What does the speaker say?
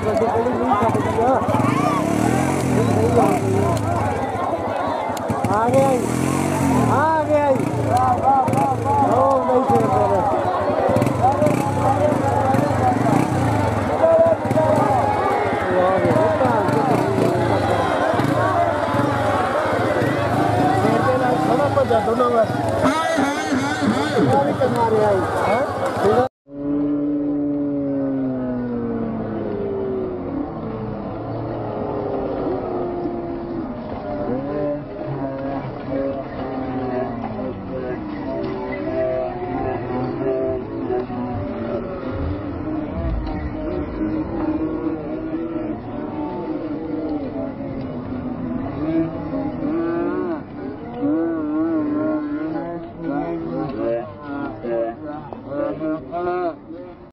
गड्डी खड़ी नहीं छट दिया आ गया आ गया ओ नहीं चल रहा दोनों में हाय हाय हाय हाय क्या भी करना रहे हैं